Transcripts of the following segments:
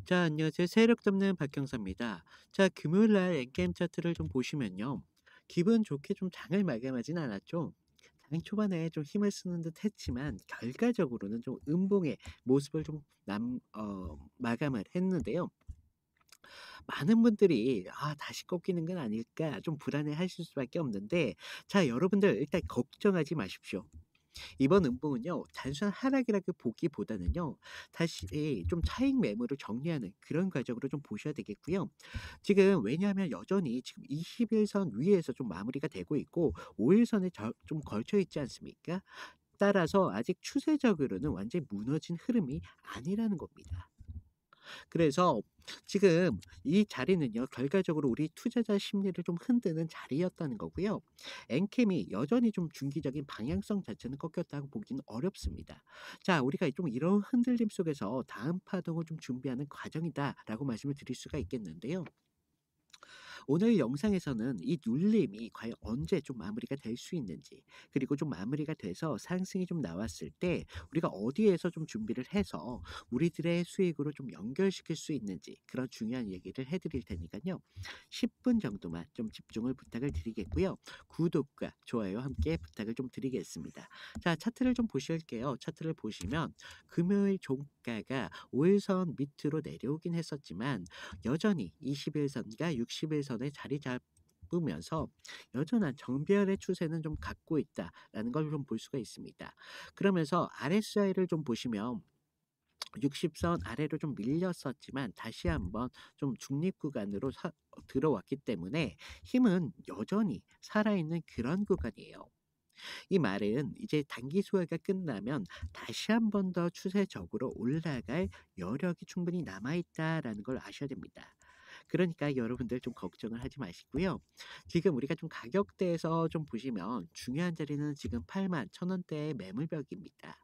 자, 안녕하세요. 세력 덮는 박경사입니다. 자, 금요일 날 엔게임 차트를 좀 보시면요. 기분 좋게 좀 장을 마감하진 않았죠. 장 초반에 좀 힘을 쓰는 듯 했지만 결과적으로는 좀 음봉의 모습을 좀 마감을 했는데요. 많은 분들이 '아 다시 꺾이는 건 아닐까.' 좀 불안해하실 수밖에 없는데, 자, 여러분들 일단 걱정하지 마십시오. 이번 음봉은요, 단순한 하락이라고 보기보다는요, 다시 좀 차익 매물을 정리하는 그런 과정으로 좀 보셔야 되겠고요. 지금 왜냐하면 여전히 지금 20 일선 위에서 좀 마무리가 되고 있고 5 일선에 좀 걸쳐 있지 않습니까? 따라서 아직 추세적으로는 완전히 무너진 흐름이 아니라는 겁니다. 그래서 지금 이 자리는요, 결과적으로 우리 투자자 심리를 좀 흔드는 자리였다는 거고요. 엔캠이 여전히 좀 중기적인 방향성 자체는 꺾였다고 보기는 어렵습니다. 자, 우리가 좀 이런 흔들림 속에서 다음 파동을 좀 준비하는 과정이다라고 말씀을 드릴 수가 있겠는데요. 오늘 영상에서는 이 눌림이 과연 언제 좀 마무리가 될 수 있는지, 그리고 좀 마무리가 돼서 상승이 좀 나왔을 때 우리가 어디에서 좀 준비를 해서 우리들의 수익으로 좀 연결시킬 수 있는지, 그런 중요한 얘기를 해 드릴 테니깐요. 10분 정도만 좀 집중을 부탁을 드리겠고요. 구독과 좋아요 함께 부탁을 좀 드리겠습니다. 자, 차트를 좀 보실게요. 차트를 보시면 금요일 종가가 5 일선 밑으로 내려오긴 했었지만 여전히 21 선과 61 선에 자리 잡으면서 여전한 정배열의 추세는 좀 갖고 있다라는 걸 좀 볼 수가 있습니다. 그러면서 RSI를 좀 보시면 60선 아래로 좀 밀렸었지만 다시 한번 좀 중립 구간으로 들어왔기 때문에 힘은 여전히 살아있는 그런 구간이에요. 이 말은 이제 단기 소화가 끝나면 다시 한 번 더 추세적으로 올라갈 여력이 충분히 남아 있다라는 걸 아셔야 됩니다. 그러니까 여러분들 좀 걱정을 하지 마시고요. 지금 우리가 좀 가격대에서 좀 보시면 중요한 자리는 지금 81,000원대의 매물벽입니다.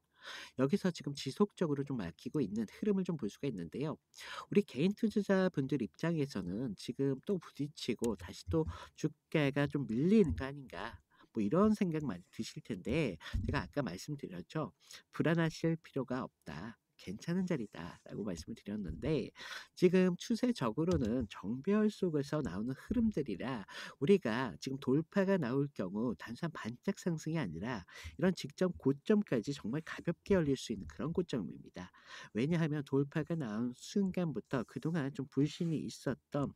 여기서 지금 지속적으로 좀 막히고 있는 흐름을 좀 볼 수가 있는데요. 우리 개인 투자자분들 입장에서는 지금 또 부딪히고 다시 또 주가가 좀 밀리는 거 아닌가, 뭐 이런 생각 많이 드실 텐데, 제가 아까 말씀드렸죠. 불안하실 필요가 없다. 괜찮은 자리다라고 말씀을 드렸는데, 지금 추세적으로는 정배열 속에서 나오는 흐름들이라 우리가 지금 돌파가 나올 경우 단순한 반짝 상승이 아니라 이런 직전 고점까지 정말 가볍게 열릴 수 있는 그런 고점입니다. 왜냐하면 돌파가 나온 순간부터 그동안 좀 불신이 있었던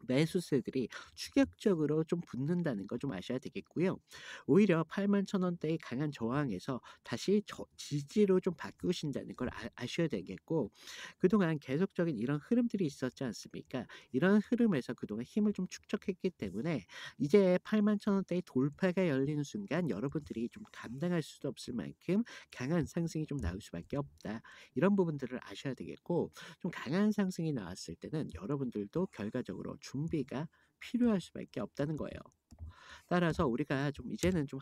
매수세들이 추격적으로 좀 붙는다는 거 좀 아셔야 되겠고요. 오히려 81,000원대의 강한 저항에서 다시 지지로 좀 바꾸신다는 걸 아셔야 되겠고, 그동안 계속적인 이런 흐름들이 있었지 않습니까? 이런 흐름에서 그동안 힘을 좀 축적했기 때문에 이제 81,000원대의 돌파가 열리는 순간 여러분들이 좀 감당할 수도 없을 만큼 강한 상승이 좀 나올 수밖에 없다. 이런 부분들을 아셔야 되겠고, 좀 강한 상승이 나왔을 때는 여러분들도 결과적으로 준비가 필요할 수밖에 없다는 거예요. 따라서 우리가 좀 이제는 좀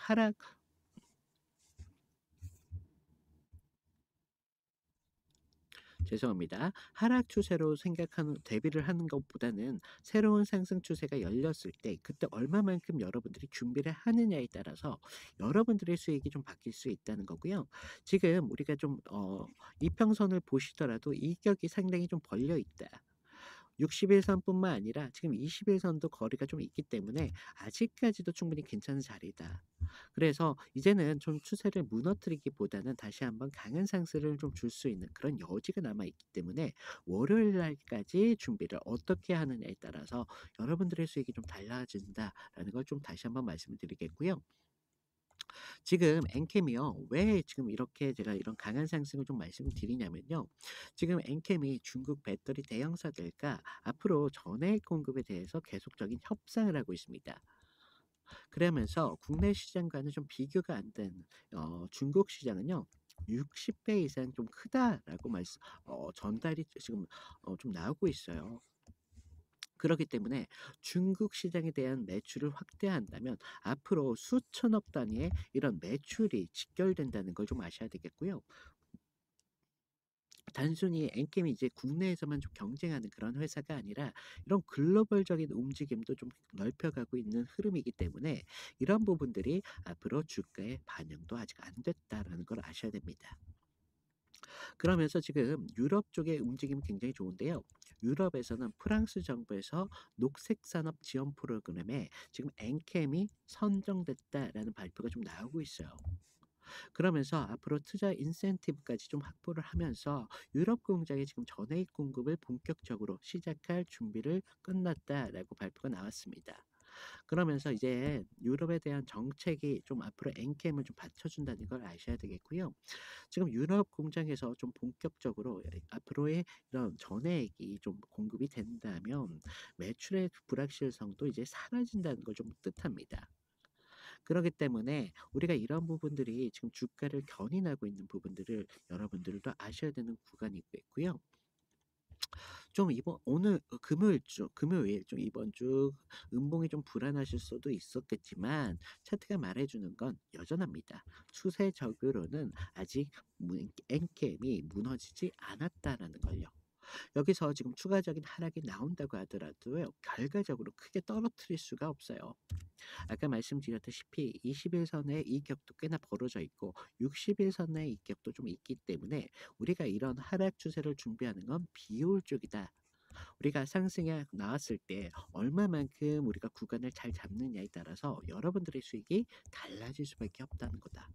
죄송합니다. 하락 추세로 생각하는 대비를 하는 것보다는 새로운 상승 추세가 열렸을 때 그때 얼마만큼 여러분들이 준비를 하느냐에 따라서 여러분들의 수익이 좀 바뀔 수 있다는 거고요. 지금 우리가 좀 이평선을 보시더라도 이격이 상당히 좀 벌려 있다. 60일 선뿐만 아니라 지금 20일 선도 거리가 좀 있기 때문에 아직까지도 충분히 괜찮은 자리다. 그래서 이제는 좀 추세를 무너뜨리기보다는 다시 한번 강한 상승을 좀 줄 수 있는 그런 여지가 남아 있기 때문에 월요일 날까지 준비를 어떻게 하느냐에 따라서 여러분들의 수익이 좀 달라진다라는 걸 좀 다시 한번 말씀을 드리겠고요. 지금 엔캠이요. 왜 지금 이렇게 제가 이런 강한 상승을 좀 말씀을 드리냐면요. 지금 엔캠이 중국 배터리 대형사들과 앞으로 전해액 공급에 대해서 계속적인 협상을 하고 있습니다. 그러면서 국내 시장과는 좀 비교가 안 되는 중국 시장은요. 60배 이상 좀 크다라고 전달이 지금 좀 나오고 있어요. 그렇기 때문에 중국 시장에 대한 매출을 확대한다면 앞으로 수천억 단위의 이런 매출이 직결된다는 걸 좀 아셔야 되겠고요. 단순히 엔캠이 이제 국내에서만 좀 경쟁하는 그런 회사가 아니라 이런 글로벌적인 움직임도 좀 넓혀가고 있는 흐름이기 때문에 이런 부분들이 앞으로 주가의 반영도 아직 안 됐다라는 걸 아셔야 됩니다. 그러면서 지금 유럽 쪽의 움직임이 굉장히 좋은데요. 유럽에서는 프랑스 정부에서 녹색 산업 지원 프로그램에 지금 엔캠이 선정됐다라는 발표가 좀 나오고 있어요. 그러면서 앞으로 투자 인센티브까지 좀 확보를 하면서 유럽 공장에 지금 전해액 공급을 본격적으로 시작할 준비를 끝났다라고 발표가 나왔습니다. 그러면서 이제 유럽에 대한 정책이 좀 앞으로 엔캠을 좀 받쳐준다는 걸 아셔야 되겠고요. 지금 유럽 공장에서 좀 본격적으로 앞으로의 이런 전해액이 좀 공급이 된다면 매출의 불확실성도 이제 사라진다는 걸 좀 뜻합니다. 그렇기 때문에 우리가 이런 부분들이 지금 주가를 견인하고 있는 부분들을 여러분들도 아셔야 되는 구간이 있고요. 좀 이번 오늘 금요일 좀 이번 주 음봉이 좀 불안하실 수도 있었겠지만 차트가 말해 주는 건 여전합니다. 추세적으로는 아직 엔캠이 무너지지 않았다라는 걸요. 여기서 지금 추가적인 하락이 나온다고 하더라도요. 결과적으로 크게 떨어뜨릴 수가 없어요. 아까 말씀드렸다시피 20일 선의 이격도 꽤나 벌어져 있고 60일 선의 이격도 좀 있기 때문에 우리가 이런 하락 추세를 준비하는 건 비효율적이다. 우리가 상승에 나왔을 때 얼마만큼 우리가 구간을 잘 잡느냐에 따라서 여러분들의 수익이 달라질 수밖에 없다는 거다.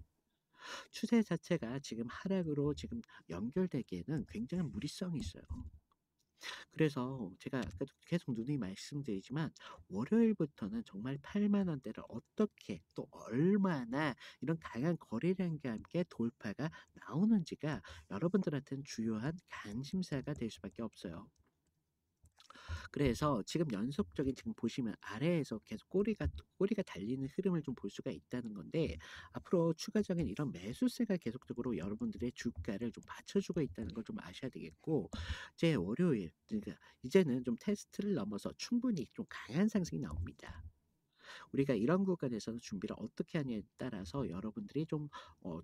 추세 자체가 지금 하락으로 지금 연결되기에는 굉장히 무리성이 있어요. 그래서 제가 아까도 계속 누누이 말씀드리지만 월요일부터는 정말 8만 원대를 어떻게 또 얼마나 이런 강한 거래량과 함께 돌파가 나오는지가 여러분들한테는 주요한 관심사가 될 수밖에 없어요. 그래서 지금 연속적인 지금 보시면 아래에서 계속 꼬리가 달리는 흐름을 좀 볼 수가 있다는 건데 앞으로 추가적인 이런 매수세가 계속적으로 여러분들의 주가를 좀 받쳐주고 있다는 걸 좀 아셔야 되겠고 이제 월요일 그러니까 이제는 좀 테스트를 넘어서 충분히 좀 강한 상승이 나옵니다. 우리가 이런 구간에서는 준비를 어떻게 하냐에 따라서 여러분들이 좀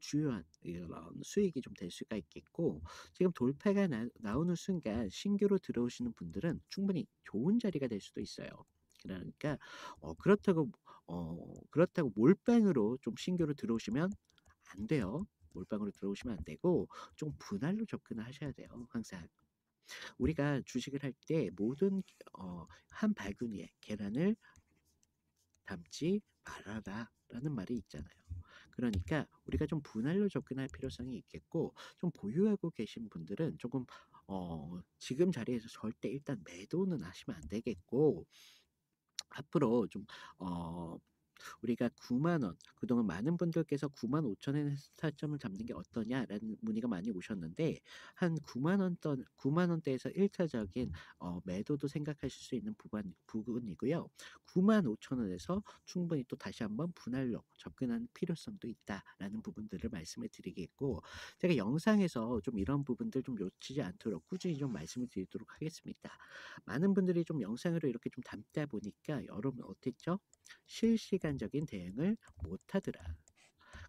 주요한 이런 수익이 좀 될 수가 있겠고 지금 돌파가 나오는 순간 신규로 들어오시는 분들은 충분히 좋은 자리가 될 수도 있어요. 그러니까 그렇다고 몰빵으로 좀 신규로 들어오시면 안 돼요. 몰빵으로 들어오시면 안 되고 좀 분할로 접근을 하셔야 돼요, 항상. 우리가 주식을 할 때 모든 한 바구니에 계란을 담지 말아라라는 말이 있잖아요. 그러니까 우리가 좀 분할로 접근할 필요성이 있겠고 좀 보유하고 계신 분들은 조금 지금 자리에서 절대 일단 매도는 하시면 안 되겠고 앞으로 좀 어 우리가 9만 원 그동안 많은 분들께서 95,000 원에서 타점을 잡는 게 어떠냐라는 문의가 많이 오셨는데 한9만 원대에서 1차적인 매도도 생각하실 수 있는 부분이고요. 95,000 원에서 충분히 또 다시 한번 분할로 접근하는 필요성도 있다라는 부분들을 말씀을 드리겠고 제가 영상에서 좀 이런 부분들 좀 놓치지 않도록 꾸준히 좀 말씀을 드리도록 하겠습니다. 많은 분들이 좀 영상으로 이렇게 좀 담다 보니까 여러분 어땠죠? 실시간적인 대응을 못하더라.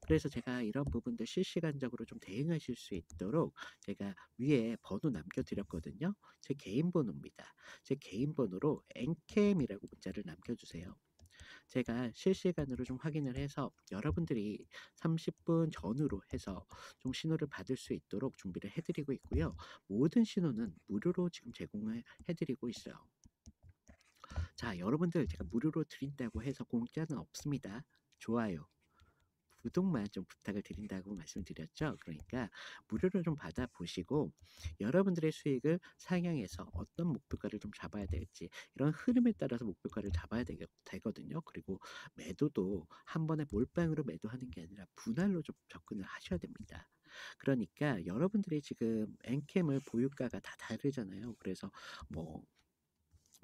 그래서 제가 이런 부분들 실시간적으로 좀 대응하실 수 있도록 제가 위에 번호 남겨드렸거든요. 제 개인 번호입니다. 제 개인 번호로 엔캠이라고 문자를 남겨주세요. 제가 실시간으로 좀 확인을 해서 여러분들이 30분 전후로 해서 좀 신호를 받을 수 있도록 준비를 해드리고 있고요. 모든 신호는 무료로 지금 제공을 해드리고 있어요. 자, 여러분들 제가 무료로 드린다고 해서 공짜는 없습니다. 좋아요, 구독만 좀 부탁을 드린다고 말씀드렸죠. 그러니까 무료로 좀 받아보시고 여러분들의 수익을 상향해서 어떤 목표가를 좀 잡아야 될지 이런 흐름에 따라서 목표가를 잡아야 되거든요. 그리고 매도도 한 번에 몰빵으로 매도하는 게 아니라 분할로 좀 접근을 하셔야 됩니다. 그러니까 여러분들이 지금 엔캠을 보유가가 다 다르잖아요. 그래서 뭐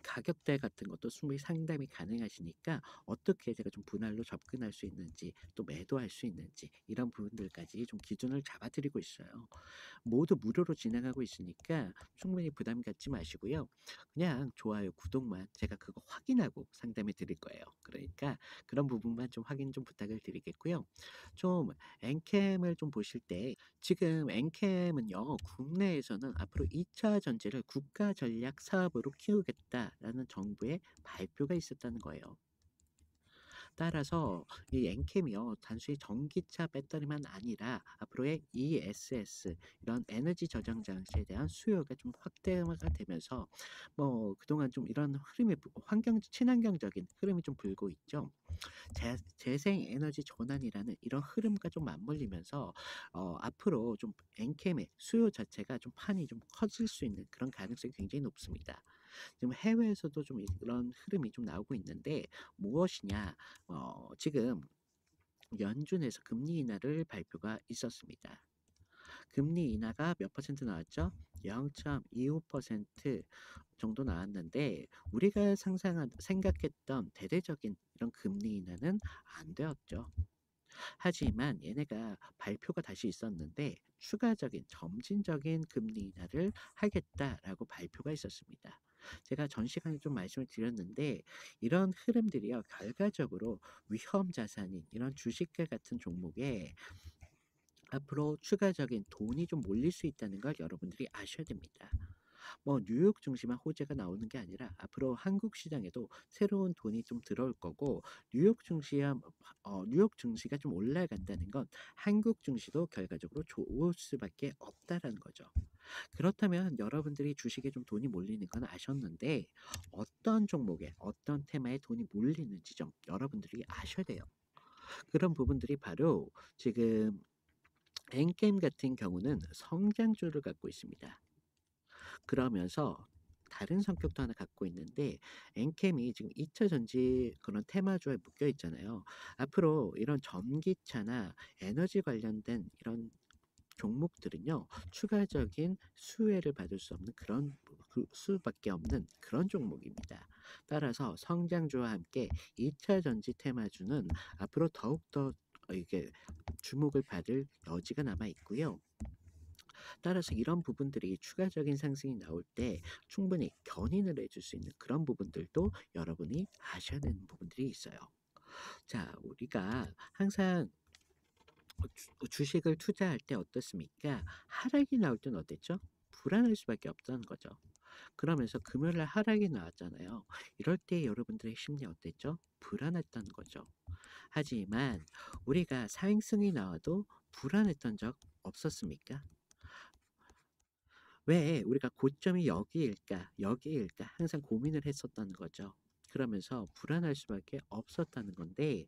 가격대 같은 것도 충분히 상담이 가능하시니까 어떻게 제가 좀 분할로 접근할 수 있는지 또 매도할 수 있는지 이런 부분들까지 좀 기준을 잡아 드리고 있어요. 모두 무료로 진행하고 있으니까 충분히 부담 갖지 마시고요. 그냥 좋아요, 구독만 제가 그거 확인하고 상담해 드릴 거예요. 그러니까 그런 부분만 좀 확인 좀 부탁을 드리겠고요. 좀 엔캠을 좀 보실 때 지금 엔캠은요. 국내에서는 앞으로 2차 전지를 국가 전략 사업으로 키우겠다라는 정부의 발표가 있었다는 거예요. 따라서 이 엔캠이요, 단순히 전기차 배터리만 아니라 앞으로의 ESS 이런 에너지 저장 장치에 대한 수요가 좀 확대가 되면서 그동안 좀 이런 흐름이 환경 친환경적인 흐름이 좀 불고 있죠. 재생 에너지 전환이라는 이런 흐름과 좀 맞물리면서 앞으로 좀 엔캠의 수요 자체가 좀 판이 좀 커질 수 있는 그런 가능성이 굉장히 높습니다. 지금 해외에서도 좀 이런 흐름이 좀 나오고 있는데 무엇이냐? 지금 연준에서 금리 인하를 발표가 있었습니다. 금리 인하가 몇 퍼센트 나왔죠? 0.25% 정도 나왔는데 우리가 생각했던 대대적인 이런 금리 인하는 안 되었죠. 하지만 얘네가 발표가 다시 있었는데 추가적인 점진적인 금리 인하를 하겠다라고 발표가 있었습니다. 제가 전 시간에 좀 말씀을 드렸는데 이런 흐름들이요, 결과적으로 위험 자산인 이런 주식과 같은 종목에 앞으로 추가적인 돈이 좀 몰릴 수 있다는 걸 여러분들이 아셔야 됩니다. 뉴욕 증시만 호재가 나오는 게 아니라 앞으로 한국 시장에도 새로운 돈이 좀 들어올 거고, 뉴욕 증시가 좀 올라간다는 건 한국 증시도 결과적으로 좋을 수밖에 없다라는 거죠. 그렇다면 여러분들이 주식에 좀 돈이 몰리는 건 아셨는데 어떤 종목에 어떤 테마에 돈이 몰리는지 좀 여러분들이 아셔야 돼요. 그런 부분들이 바로 지금 엔게임 같은 경우는 성장주를 갖고 있습니다. 그러면서 다른 성격도 하나 갖고 있는데 엔캠이 지금 2차 전지 그런 테마주에 묶여 있잖아요. 앞으로 이런 전기차나 에너지 관련된 이런 종목들은요, 추가적인 수혜를 받을 수 없는 그런 수밖에 없는 그런 종목입니다. 따라서 성장주와 함께 2차 전지 테마주는 앞으로 더욱더 이게 주목을 받을 여지가 남아 있고요. 따라서 이런 부분들이 추가적인 상승이 나올 때 충분히 견인을 해줄 수 있는 그런 부분들도 여러분이 아셔야 되는 부분들이 있어요. 자, 우리가 항상 주식을 투자할 때 어떻습니까? 하락이 나올 때는 어땠죠? 불안할 수밖에 없다는 거죠. 그러면서 금요일 날 하락이 나왔잖아요. 이럴 때 여러분들의 심리 어땠죠? 불안했다는 거죠. 하지만 우리가 상승이 나와도 불안했던 적 없었습니까? 왜 우리가 '고점이 여기일까? 여기일까?' 항상 고민을 했었다는 거죠. 그러면서 불안할 수밖에 없었다는 건데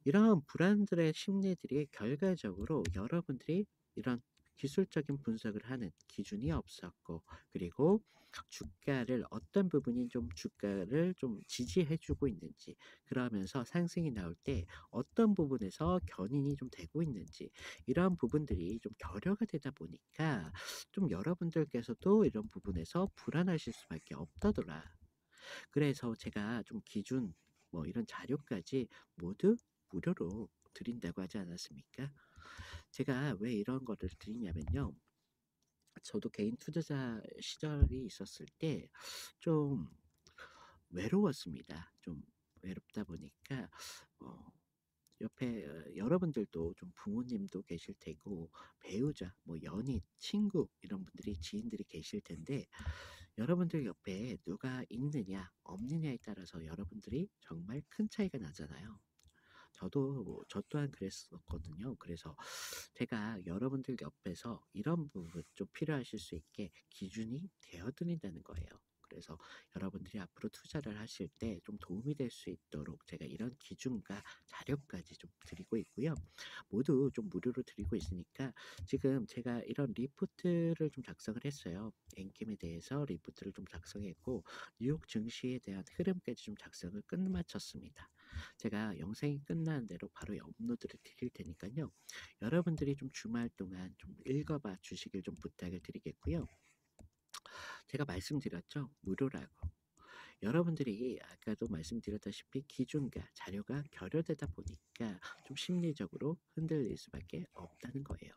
이런 불안들의 심리들이 결과적으로 여러분들이 이런 기술적인 분석을 하는 기준이 없었고, 그리고 주가를 어떤 부분이 좀 주가를 좀 지지해 주고 있는지, 그러면서 상승이 나올 때 어떤 부분에서 견인이 좀 되고 있는지, 이런 부분들이 좀 결여가 되다 보니까 좀 여러분들께서도 이런 부분에서 불안하실 수밖에 없다더라. 그래서 제가 좀 기준 이런 자료까지 모두 무료로 드린다고 하지 않았습니까? 제가 왜 이런 거를 드리냐면요. 저도 개인 투자자 시절이 있었을 때 좀 외로웠습니다. 좀 외롭다 보니까 어 옆에 여러분들도 좀 부모님도 계실 테고 배우자, 연인, 친구 이런 분들이 지인들이 계실 텐데 여러분들 옆에 누가 있느냐 없느냐에 따라서 여러분들이 정말 큰 차이가 나잖아요. 저 또한 그랬었거든요. 그래서 제가 여러분들 옆에서 이런 부분 좀 필요하실 수 있게 기준이 되어 드린다는 거예요. 그래서 여러분들이 앞으로 투자를 하실 때 좀 도움이 될 수 있도록 제가 이런 기준과 자료까지 좀 드리고 있고요. 모두 좀 무료로 드리고 있으니까 지금 제가 이런 리포트를 좀 작성을 했어요. 엔킴에 대해서 리포트를 좀 작성했고 뉴욕 증시에 대한 흐름까지 좀 작성을 끝마쳤습니다. 제가 영상이 끝나는 대로 바로 업로드를 드릴 테니까요. 여러분들이 좀 주말 동안 좀 읽어봐 주시길 좀 부탁을 드리겠고요. 제가 말씀드렸죠. 무료라고. 여러분들이 아까도 말씀드렸다시피 기준과 자료가 결여되다 보니까 좀 심리적으로 흔들릴 수밖에 없다는 거예요.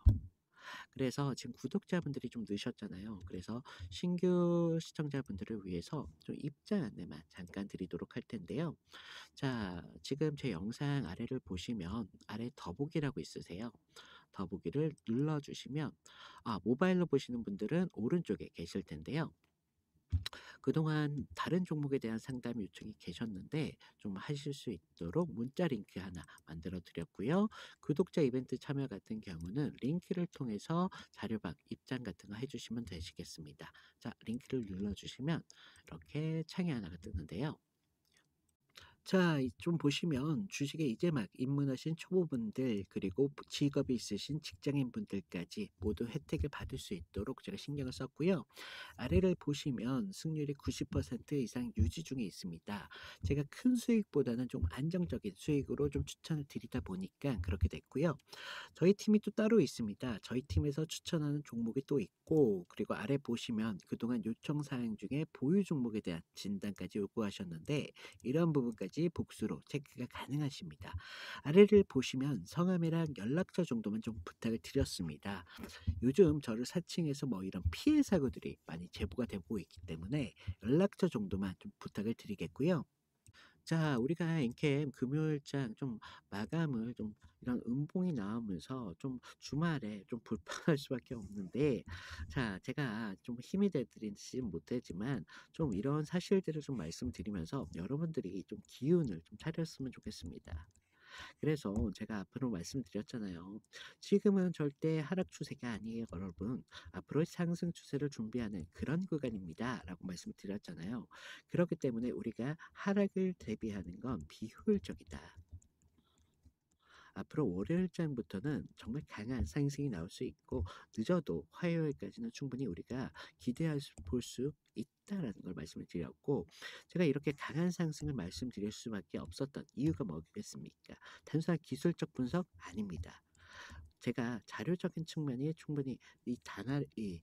그래서 지금 구독자분들이 좀 느셨잖아요. 그래서 신규 시청자분들을 위해서 좀 입장 안내만 잠깐 드리도록 할 텐데요. 자, 지금 제 영상 아래를 보시면 아래 더보기라고 있으세요. 더보기를 눌러주시면 모바일로 보시는 분들은 오른쪽에 계실 텐데요. 그동안 다른 종목에 대한 상담 요청이 계셨는데 좀 하실 수 있도록 문자 링크 하나 만들어 드렸고요. 구독자 이벤트 참여 같은 경우는 링크를 통해서 자료방 입장 같은 거 해 주시면 되시겠습니다. 자, 링크를 눌러 주시면 이렇게 창이 하나가 뜨는데요. 자, 좀 보시면 주식에 이제 막 입문하신 초보분들 그리고 직업이 있으신 직장인분들까지 모두 혜택을 받을 수 있도록 제가 신경을 썼고요. 아래를 보시면 승률이 90% 이상 유지 중에 있습니다. 제가 큰 수익보다는 좀 안정적인 수익으로 좀 추천을 드리다 보니까 그렇게 됐고요. 저희 팀이 또 따로 있습니다. 저희 팀에서 추천하는 종목이 또 있고, 그리고 아래 보시면 그동안 요청 사항 중에 보유 종목에 대한 진단까지 요구하셨는데, 이런 부분까지 복수로 체크가 가능하십니다. 아래를 보시면 성함이랑 연락처 정도만 좀 부탁을 드렸습니다. 요즘 저를 사칭해서 뭐 이런 피해 사고들이 많이 제보가 되고 있기 때문에 연락처 정도만 좀 부탁을 드리겠고요. 자, 우리가 엔캠 금요일장 좀 마감을 좀 이런 음봉이 나오면서 좀 주말에 좀 불편할 수밖에 없는데, 자, 제가 좀 힘이 돼 드리진 못하지만 좀 이런 사실들을 좀 말씀드리면서 여러분들이 좀 기운을 좀 차렸으면 좋겠습니다. 그래서 제가 앞으로 말씀드렸잖아요. 지금은 절대 하락 추세가 아니에요, 여러분. 앞으로 상승 추세를 준비하는 그런 구간입니다. 라고 말씀드렸잖아요. 그렇기 때문에 우리가 하락을 대비하는 건 비효율적이다. 앞으로 월요일장부터는 정말 강한 상승이 나올 수 있고 늦어도 화요일까지는 충분히 우리가 볼 수 있다라는 걸 말씀을 드렸고 제가 이렇게 강한 상승을 말씀드릴 수밖에 없었던 이유가 뭐겠습니까? 단순한 기술적 분석 아닙니다. 제가 자료적인 측면이 충분히 이 단알 이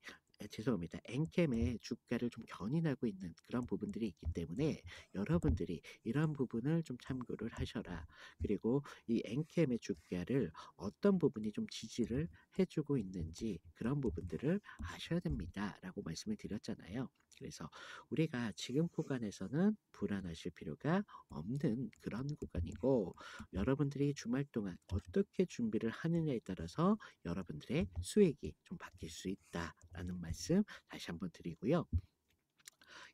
죄송합니다. 엔캠의 주가를 좀 견인하고 있는 그런 부분들이 있기 때문에 여러분들이 이런 부분을 좀 참고를 하셔라. 그리고 이 엔캠의 주가를 어떤 부분이 좀 지지를 해 주고 있는지 그런 부분들을 아셔야 됩니다.'라고 말씀을 드렸잖아요. 그래서 우리가 지금 구간에서는 불안하실 필요가 없는 그런 구간이고 여러분들이 주말 동안 어떻게 준비를 하느냐에 따라서 여러분들의 수익이 좀 바뀔 수 있다라는 말씀 다시 한번 드리고요.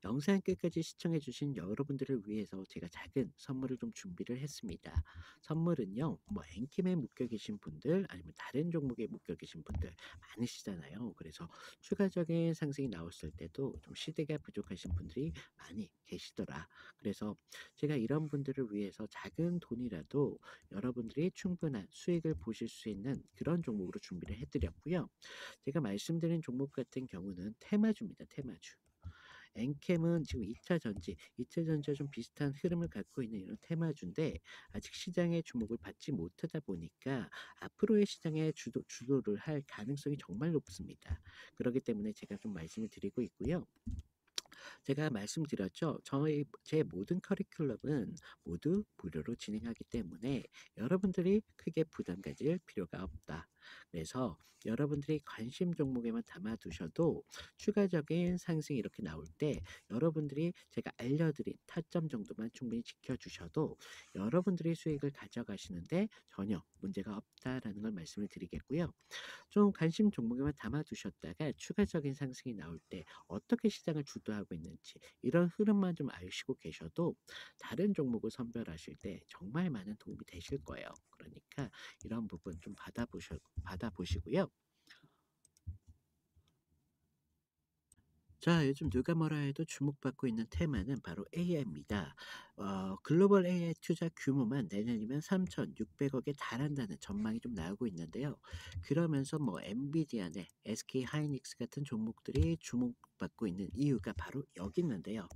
영상 끝까지 시청해 주신 여러분들을 위해서 제가 작은 선물을 좀 준비를 했습니다. 선물은요. 뭐 엔킴에 묶여 계신 분들 아니면 다른 종목에 묶여 계신 분들 많으시잖아요. 그래서 추가적인 상승이 나왔을 때도 좀 시대가 부족하신 분들이 많이 계시더라. 그래서 제가 이런 분들을 위해서 작은 돈이라도 여러분들이 충분한 수익을 보실 수 있는 그런 종목으로 준비를 해드렸고요. 제가 말씀드린 종목 같은 경우는 테마주입니다. 테마주. 엔캠은 지금 2차 전지, 2차 전지와 좀 비슷한 흐름을 갖고 있는 이런 테마주인데 아직 시장의 주목을 받지 못하다 보니까 앞으로의 시장의 주도를 할 가능성이 정말 높습니다. 그렇기 때문에 제가 좀 말씀을 드리고 있고요. 제가 말씀드렸죠. 제 모든 커리큘럼은 모두 무료로 진행하기 때문에 여러분들이 크게 부담 가질 필요가 없다. 그래서 여러분들이 관심 종목에만 담아두셔도 추가적인 상승이 이렇게 나올 때 여러분들이 제가 알려드린 타점 정도만 충분히 지켜주셔도 여러분들이 수익을 가져가시는데 전혀 문제가 없다라는 걸 말씀을 드리겠고요. 좀 관심 종목에만 담아두셨다가 추가적인 상승이 나올 때 어떻게 시장을 주도하고 있는지 이런 흐름만 좀 아시고 계셔도 다른 종목을 선별하실 때 정말 많은 도움이 되실 거예요. 그러니까 이런 부분 좀 받아보시고요. 자, 요즘 누가 뭐라 해도 주목받고 있는 테마는 바로 AI입니다. 글로벌 AI 투자 규모만 내년이면 3,600억에 달한다는 전망이 좀 나오고 있는데요. 그러면서 뭐 엔비디아나 SK 하이닉스 같은 종목들이 주목받고 있는 이유가 바로 여기 있는데요.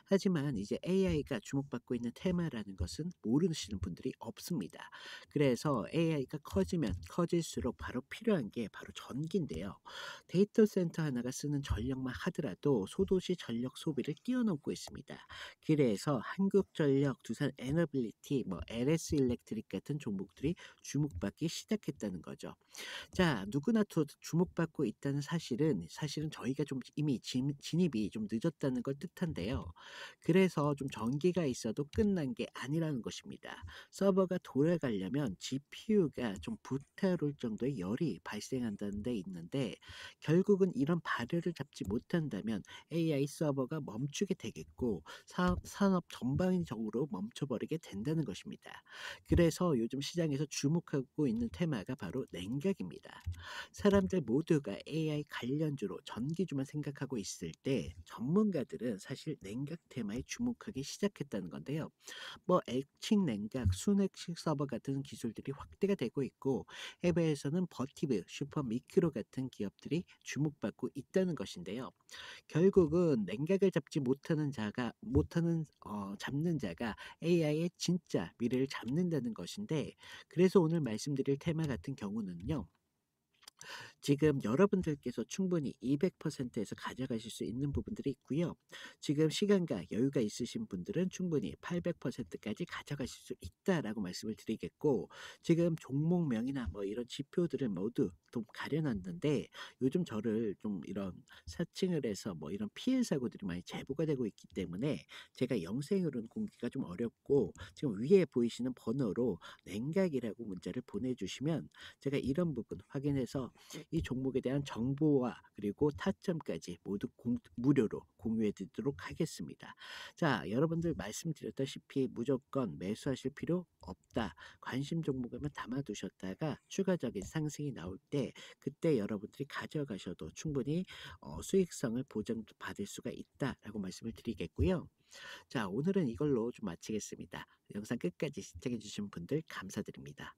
하지만 이제 AI가 주목받고 있는 테마라는 것은 모르시는 분들이 없습니다. 그래서 AI가 커지면 커질수록 바로 필요한 게 바로 전기인데요. 데이터 센터 하나가 쓰는 전력만 하더라도 소도시 전력 소비를 뛰어넘고 있습니다. 그래서 한국전력, 두산 에너빌리티, 뭐 LS 일렉트릭 같은 종목들이 주목받기 시작했다는 거죠. 자, 누구나 주목받고 있다는 사실은 저희가 좀 이미 진입이 좀 늦었다는 걸 뜻한데요. 그래서 좀 전기가 있어도 끝난 게 아니라는 것입니다. 서버가 돌아가려면 GPU가 좀 불타오를 정도의 열이 발생한다는 데 있는데, 결국은 이런 발열을 잡지 못한다면 AI 서버가 멈추게 되겠고 산업 전반적으로 멈춰버리게 된다는 것입니다. 그래서 요즘 시장에서 주목하고 있는 테마가 바로 냉각입니다. 사람들 모두가 AI 관련주로 전기주만 생각하고 있을 때 전문가들은 사실 냉각 테마에 주목하기 시작했다는 건데요. 뭐 액칭 냉각, 순액식 서버 같은 기술들이 확대가 되고 있고, 해외에서는 버티브, 슈퍼미크로 같은 기업들이 주목받고 있다는 것인데요. 결국은 냉각을 잡지 못하는 자가 못하는 잡는 자가 AI의 진짜 미래를 잡는다는 것인데, 그래서 오늘 말씀드릴 테마 같은 경우는요. 지금 여러분들께서 충분히 200%에서 가져가실 수 있는 부분들이 있고요. 지금 시간과 여유가 있으신 분들은 충분히 800%까지 가져가실 수 있다라고 말씀을 드리겠고, 지금 종목명이나 뭐 이런 지표들을 모두 좀 가려놨는데, 요즘 저를 좀 이런 사칭을 해서 뭐 이런 피해 사고들이 많이 제보가 되고 있기 때문에 제가 영생으로는 공개가 좀 어렵고, 지금 위에 보이시는 번호로 냉각이라고 문자를 보내주시면 제가 이런 부분 확인해서 이 종목에 대한 정보와 그리고 타점까지 모두 무료로 공유해 드리도록 하겠습니다. 자, 여러분들 말씀드렸다시피 무조건 매수하실 필요 없다. 관심 종목에만 담아두셨다가 추가적인 상승이 나올 때 그때 여러분들이 가져가셔도 충분히 수익성을 보장받을 수가 있다라고 말씀을 드리겠고요. 자, 오늘은 이걸로 좀 마치겠습니다. 영상 끝까지 시청해 주신 분들 감사드립니다.